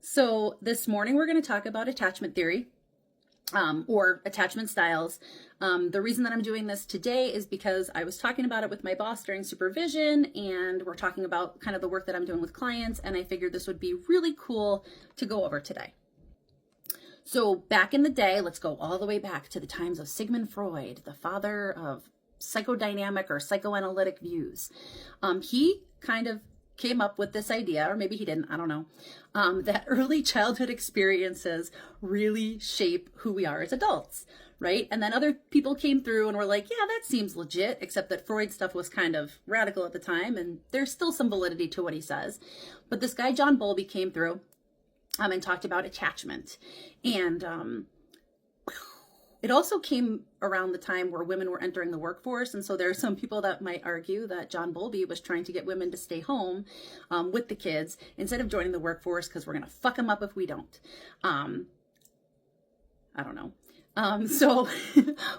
So this morning we're going to talk about attachment theory, or attachment styles. The reason that I'm doing this today is because I was talking about it with my boss during supervision, and we're talking about kind of the work that I'm doing with clients, and I figured this would be really cool to go over today. So back in the day, let's go all the way back to the times of Sigmund Freud, the father of psychodynamic or psychoanalytic views. He kind of came up with this idea, or maybe he didn't, I don't know, that early childhood experiences really shape who we are as adults, right? And then other people came through and were like, yeah, that seems legit, except that Freud's stuff was kind of radical at the time, and there's still some validity to what he says. But this guy, John Bowlby, came through and talked about attachment. And it also came around the time where women were entering the workforce. And so there are some people that might argue that John Bowlby was trying to get women to stay home with the kids instead of joining the workforce because we're going to fuck them up if we don't. I don't know. So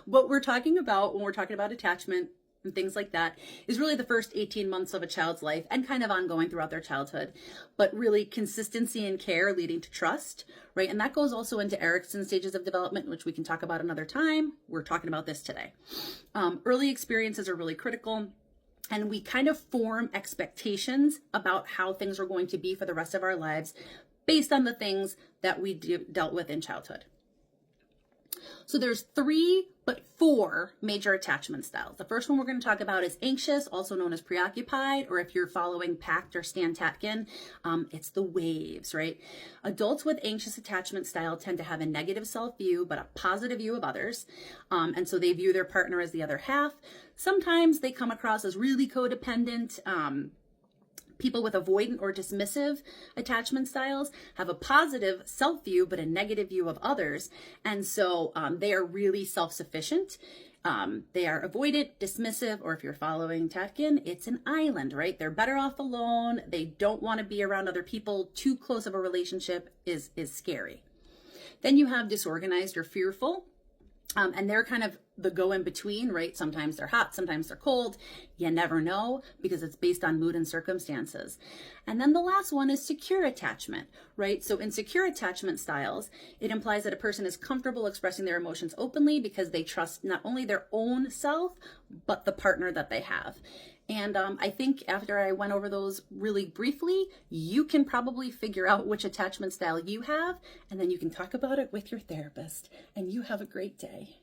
what we're talking about when we're talking about attachment and things like that is really the first 18 months of a child's life and kind of ongoing throughout their childhood, but really consistency and care leading to trust, right? And that goes also into Erikson's stages of development, which we can talk about another time. We're talking about this today. Early experiences are really critical, and we kind of form expectations about how things are going to be for the rest of our lives based on the things that we dealt with in childhood. So there's 3, but 4 major attachment styles. The first one we're going to talk about is anxious, also known as preoccupied, or if you're following PACT or Stan Tatkin, it's the waves, right? Adults with anxious attachment style tend to have a negative self-view, but a positive view of others. And so they view their partner as the other half. Sometimes they come across as really codependent. People with avoidant or dismissive attachment styles have a positive self-view, but a negative view of others. And so they are really self-sufficient. They are avoidant, dismissive, or if you're following Tatkin, it's an island, right? They're better off alone. They don't want to be around other people. Too close of a relationship is scary. Then you have disorganized or fearful. And they're kind of the go in between, right? Sometimes they're hot, sometimes they're cold. You never know because it's based on mood and circumstances. And then the last one is secure attachment, right? So in secure attachment styles, it implies that a person is comfortable expressing their emotions openly because they trust not only their own self, but the partner that they have. And I think after I went over those really briefly, you can probably figure out which attachment style you have, and then you can talk about it with your therapist. And you have a great day.